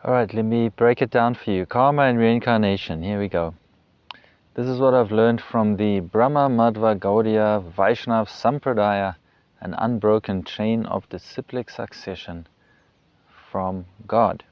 Alright, let me break it down for you. Karma and reincarnation. Here we go. This is what I've learned from the Brahma Madhva Gaudiya Vaishnav Sampradaya, an unbroken chain of disciplic succession from God.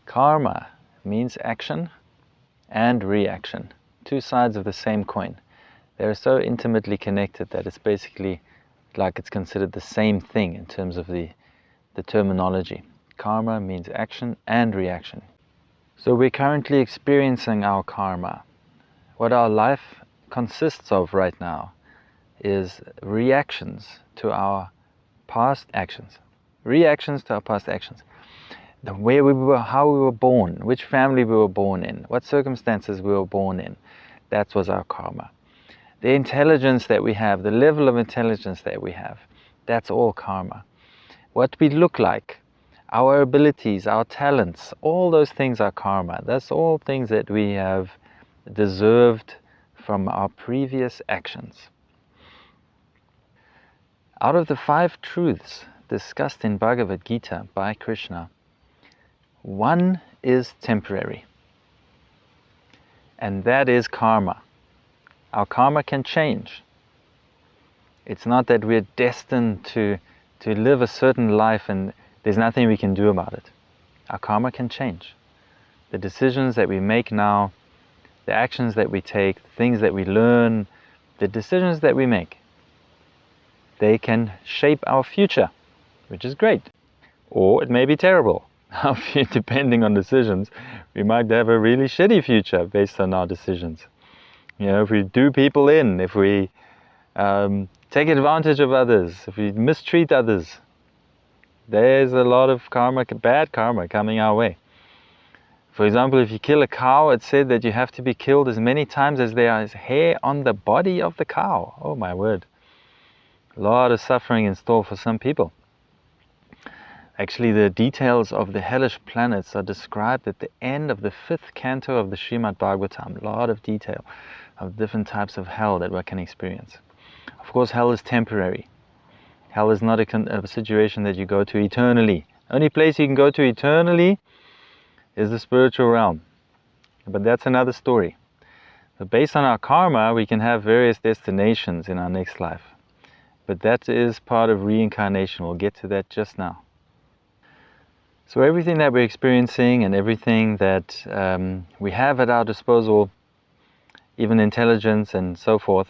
Karma means action and reaction, two sides of the same coin. They're so intimately connected that it's basically like it's considered the same thing in terms of the terminology. Karma means action and reaction. So we're currently experiencing our karma. What our life consists of right now is reactions to our past actions. Reactions to our past actions. Where we were, how we were born, which family we were born in, what circumstances we were born in. That was our karma. The intelligence that we have, the level of intelligence that we have, that's all karma. What we look like, our abilities, our talents, all those things are karma. That's all things that we have deserved from our previous actions. Out of the 5 truths discussed in Bhagavad Gita by Krishna, one is temporary, and that is karma. Our karma can change. It's not that we're destined to live a certain life and there's nothing we can do about it. Our karma can change. The decisions that we make now, the actions that we take, the things that we learn, the decisions that we make, they can shape our future, which is great. Or it may be terrible. Depending on decisions, we might have a really shitty future based on our decisions. You know, if we do people in, if we take advantage of others, if we mistreat others, there's a lot of karma, bad karma coming our way. For example, if you kill a cow, it's said that you have to be killed as many times as there is hair on the body of the cow. Oh my word. A lot of suffering in store for some people. Actually, the details of the hellish planets are described at the end of the 5th canto of the Srimad Bhagavatam. A lot of detail of different types of hell that one can experience. Of course, hell is temporary. Hell is not a situation that you go to eternally. Only place you can go to eternally is the spiritual realm. But that's another story. So based on our karma, we can have various destinations in our next life. But that is part of reincarnation. We'll get to that just now. So everything that we're experiencing and everything that we have at our disposal, even intelligence and so forth,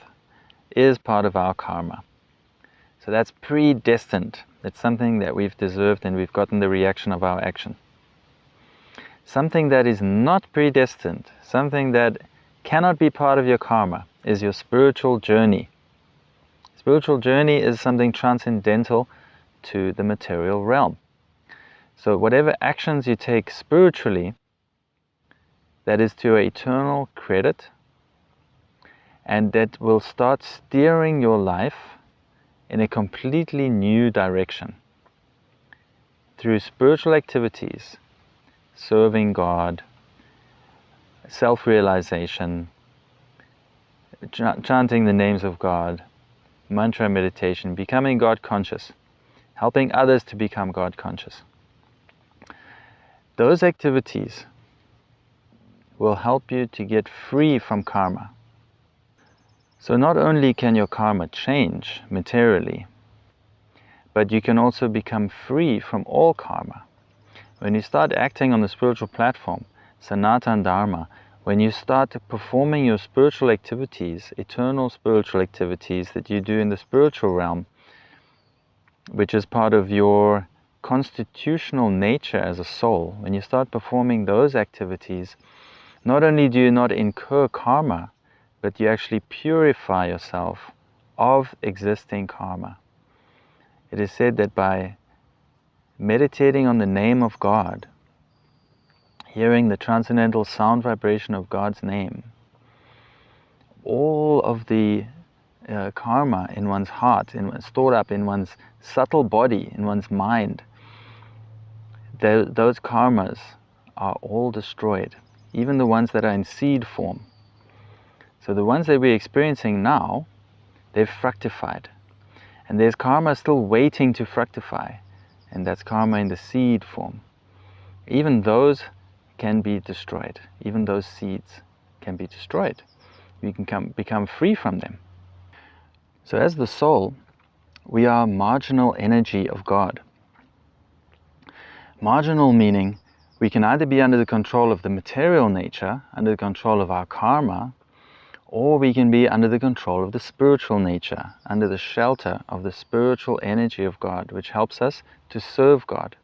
is part of our karma. So that's predestined. It's something that we've deserved and we've gotten the reaction of our action. Something that is not predestined, something that cannot be part of your karma, is your spiritual journey. Spiritual journey is something transcendental to the material realm. So whatever actions you take spiritually, that is to your eternal credit, and that will start steering your life in a completely new direction. Through spiritual activities, serving God, self-realization, chanting the names of God, mantra meditation, becoming God conscious, helping others to become God conscious. Those activities will help you to get free from karma. So not only can your karma change materially, but you can also become free from all karma. When you start acting on the spiritual platform, Sanatana Dharma, when you start performing your spiritual activities, eternal spiritual activities that you do in the spiritual realm, which is part of your constitutional nature as a soul, when you start performing those activities, not only do you not incur karma, but you actually purify yourself of existing karma. It is said that by meditating on the name of God, hearing the transcendental sound vibration of God's name, all of the karma in one's heart, stored up in one's subtle body, in one's mind, those karmas are all destroyed, even the ones that are in seed form. So the ones that we're experiencing now, they've fructified. And there's karma still waiting to fructify, and that's karma in the seed form. even those can be destroyed. Even those seeds can be destroyed. We can become free from them. So as the soul, we are marginal energy of God. Marginal meaning we can either be under the control of the material nature, under the control of our karma, or we can be under the control of the spiritual nature, under the shelter of the spiritual energy of God, which helps us to serve God.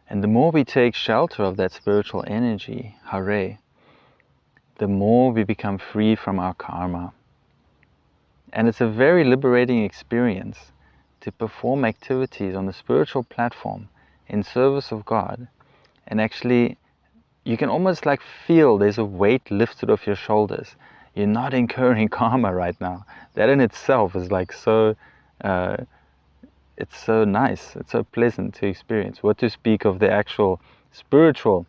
And the more we take shelter of that spiritual energy, Hare, the more we become free from our karma. And it's a very liberating experience to perform activities on the spiritual platform in service of God. And actually, you can almost like feel there's a weight lifted off your shoulders. You're not incurring karma right now. That in itself is like so, it's so nice, it's so pleasant to experience. What to speak of the actual spiritual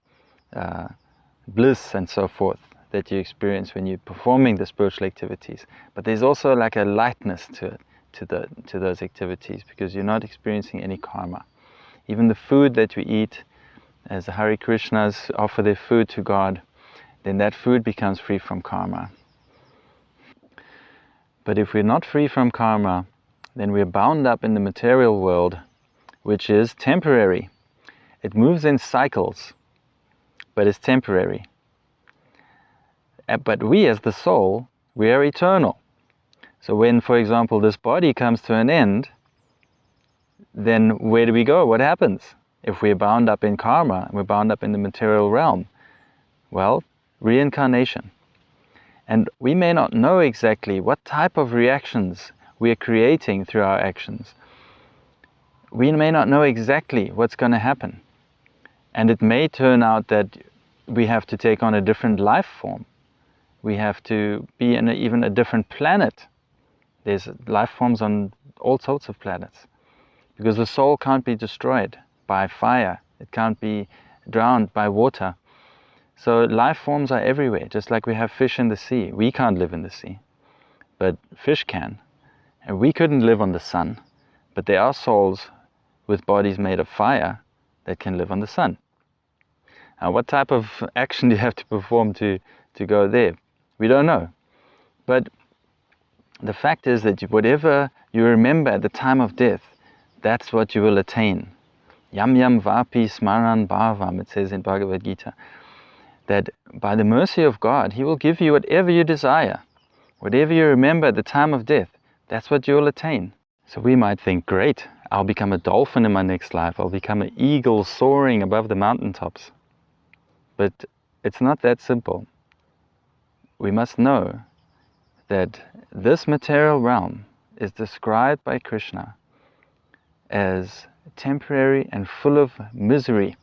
bliss and so forth that you experience when you're performing the spiritual activities. But there's also like a lightness to it, to those activities, because you're not experiencing any karma. Even the food that we eat, as the Hare Krishnas offer their food to God, then that food becomes free from karma. But if we're not free from karma, then we're bound up in the material world, which is temporary. It moves in cycles, but it's temporary. But we as the soul, we are eternal. So when, for example, this body comes to an end, then where do we go? What happens? If we're bound up in karma, we're bound up in the material realm, well, reincarnation. And we may not know exactly what type of reactions we are creating through our actions. We may not know exactly what's going to happen. And it may turn out that we have to take on a different life form. We have to be in even a different planet. There's life forms on all sorts of planets. Because the soul can't be destroyed by fire. It can't be drowned by water. So life forms are everywhere, just like we have fish in the sea. We can't live in the sea, but fish can. And we couldn't live on the sun, but there are souls with bodies made of fire that can live on the sun. Now, what type of action do you have to perform to go there? We don't know. But the fact is that whatever you remember at the time of death, that's what you will attain. Yam yam vapi smaran bhavam, it says in Bhagavad Gita, that by the mercy of God, He will give you whatever you desire. Whatever you remember at the time of death, that's what you will attain. So we might think, great, I'll become a dolphin in my next life. I'll become an eagle soaring above the mountaintops. But it's not that simple. We must know that this material realm is described by Krishna as temporary and full of misery.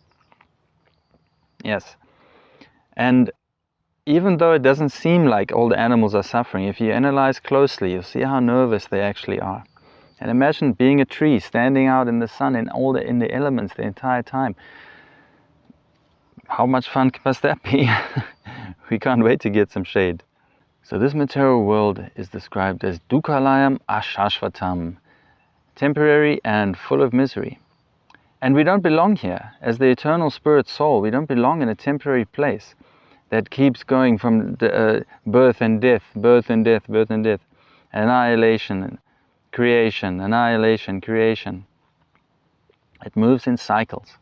Yes. And even though it doesn't seem like all the animals are suffering, if you analyze closely, you'll see how nervous they actually are. And imagine being a tree, standing out in the sun in the elements the entire time. How much fun must that be? We can't wait to get some shade. So this material world is described as dukkhalayam ashashvatam, temporary and full of misery. And we don't belong here. As the eternal spirit soul, we don't belong in a temporary place that keeps going from birth and death, birth and death, birth and death, annihilation, creation, annihilation, creation. It moves in cycles.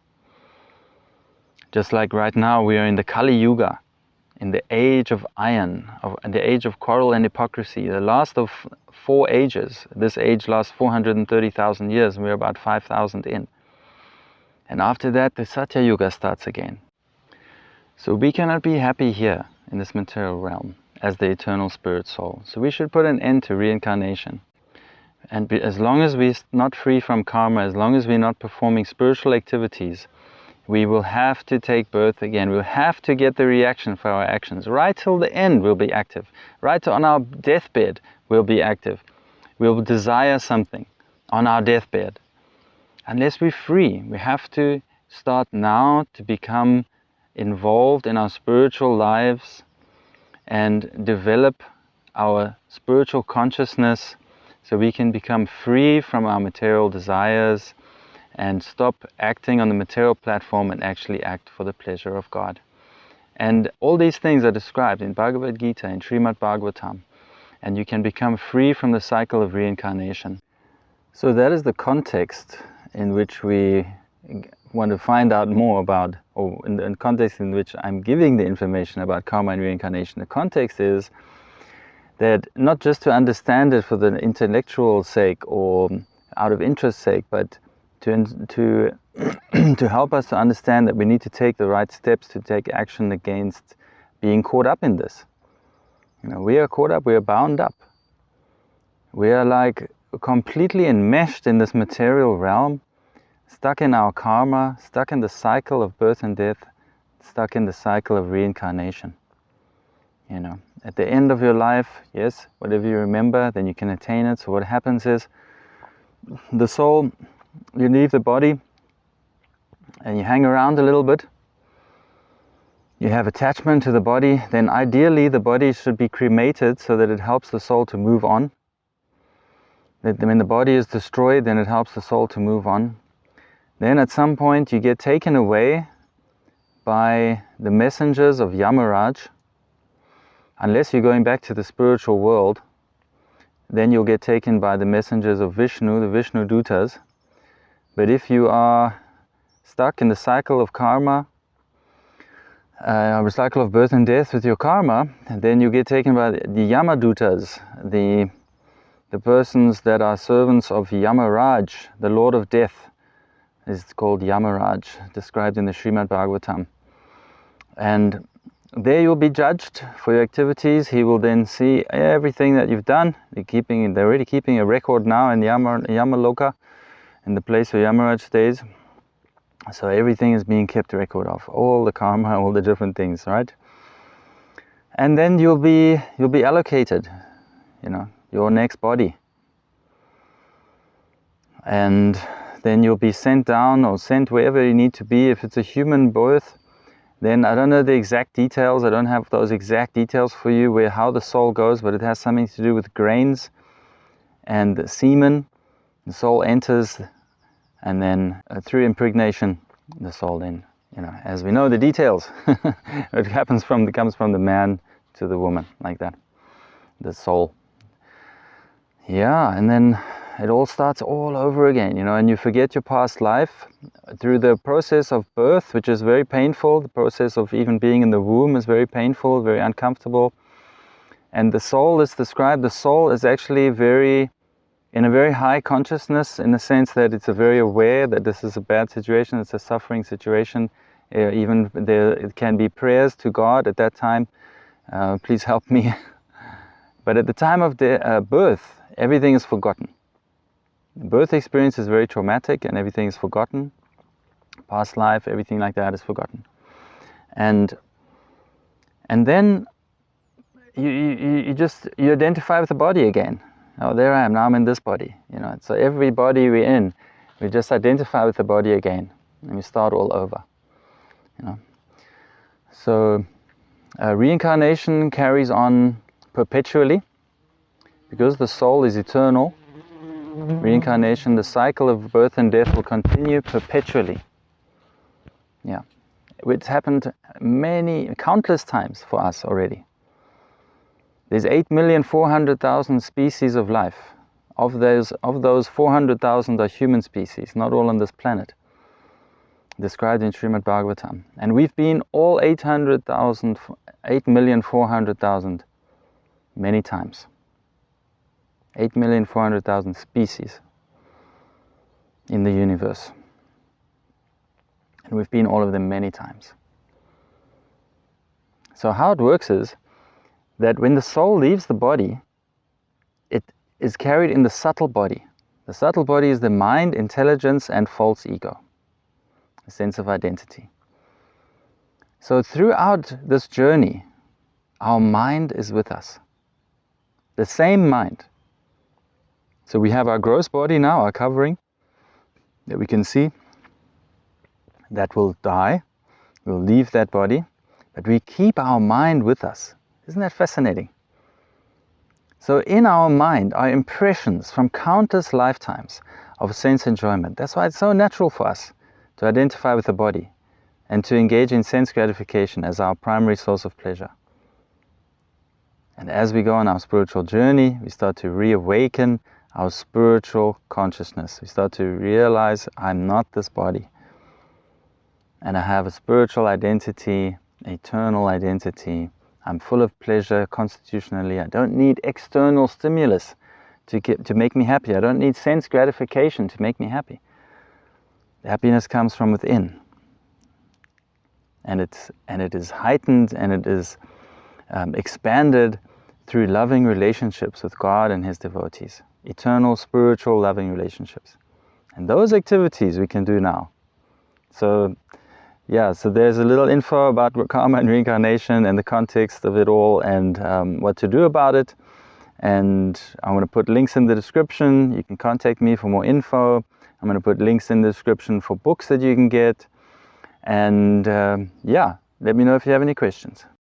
Just like right now we are in the Kali Yuga, in the age of iron, in the age of quarrel and hypocrisy, the last of 4 ages. This age lasts 430,000 years, and we're about 5,000 in. And after that, the Satya Yuga starts again. So we cannot be happy here in this material realm as the eternal spirit soul. So we should put an end to reincarnation. And as long as we're not free from karma, as long as we're not performing spiritual activities, we will have to take birth again. We'll have to get the reaction for our actions. Right till the end, we'll be active. Right on our deathbed, we'll be active. We'll desire something on our deathbed. Unless we're free, we have to start now to become involved in our spiritual lives and develop our spiritual consciousness so we can become free from our material desires and stop acting on the material platform and actually act for the pleasure of God. And all these things are described in Bhagavad Gita, in Srimad Bhagavatam, and you can become free from the cycle of reincarnation. So that is the context in which we want to find out more about, or in the context in which I'm giving the information about karma and reincarnation. The context is that not just to understand it for the intellectual sake or out of interest sake, but to help us to understand that we need to take the right steps to take action against being caught up in this. You know, we are caught up, we are bound up. We are like completely enmeshed in this material realm, stuck in our karma, stuck in the cycle of birth and death, stuck in the cycle of reincarnation. You know, at the end of your life, yes, whatever you remember, then you can attain it. So what happens is, the soul, you leave the body and you hang around a little bit. You have attachment to the body. Then ideally the body should be cremated so that it helps the soul to move on. That when the body is destroyed, then it helps the soul to move on. Then at some point you get taken away by the messengers of Yamaraj. Unless you're going back to the spiritual world, then you'll get taken by the messengers of Vishnu, the Vishnu Dutas. But if you are stuck in the cycle of karma, the cycle of birth and death with your karma, then you get taken by the Yamadutas, the persons that are servants of Yamaraj, the Lord of Death, is called Yamaraj, described in the Srimad Bhagavatam. And there you'll be judged for your activities. He will then see everything that you've done. They're already keeping a record now in Yamaloka, in the place where Yamaraj stays. So everything is being kept record of, all the karma, all the different things, right? And then you'll be allocated, you know, your next body. And then you'll be sent down or sent wherever you need to be. If it's a human birth, then I don't know the exact details. I don't have those exact details for you, how the soul goes, but it has something to do with grains and the semen. The soul enters, and then through impregnation, the soul then, you know, as we know the details, it comes from the man to the woman, like that, the soul. Yeah, and then it all starts all over again, you know, and you forget your past life through the process of birth, which is very painful. The process of even being in the womb is very painful, very uncomfortable. And the soul is described, the soul is actually in a very high consciousness, in the sense that it's very aware that this is a bad situation, it's a suffering situation. Even it can be prayers to God at that time, please help me. But at the time of the birth, everything is forgotten. The birth experience is very traumatic and everything is forgotten. Past life, everything like that is forgotten. And then you identify with the body again. Oh, there I am, now I'm in this body. You know, so every body we're in, we just identify with the body again, and we start all over. You know, so reincarnation carries on perpetually because the soul is eternal. Reincarnation, the cycle of birth and death, will continue perpetually. Yeah, it's happened countless times for us already. There's 8,400,000 species of life. Of those 400,000 are human species, not all on this planet, described in Srimad Bhagavatam. And we've been all 8,400,000 many times. 8,400,000 species in the universe. And we've been all of them many times. So how it works is that when the soul leaves the body, it is carried in the subtle body. The subtle body is the mind, intelligence, and false ego, a sense of identity. So throughout this journey, our mind is with us. The same mind. So we have our gross body now, our covering, that we can see, that will die. We'll leave that body, but we keep our mind with us. Isn't that fascinating? So in our mind are impressions from countless lifetimes of sense enjoyment. That's why it's so natural for us to identify with the body and to engage in sense gratification as our primary source of pleasure. And as we go on our spiritual journey, we start to reawaken our spiritual consciousness. We start to realize, I'm not this body. And I have a spiritual identity, eternal identity. I'm full of pleasure constitutionally. I don't need external stimulus to make me happy. I don't need sense gratification to make me happy. The happiness comes from within. And it is heightened and it is expanded through loving relationships with God and His devotees. Eternal, spiritual, loving relationships. And those activities we can do now. So, yeah, so there's a little info about karma and reincarnation and the context of it all and what to do about it. And I'm going to put links in the description. You can contact me for more info. I'm going to put links in the description for books that you can get. And yeah, let me know if you have any questions.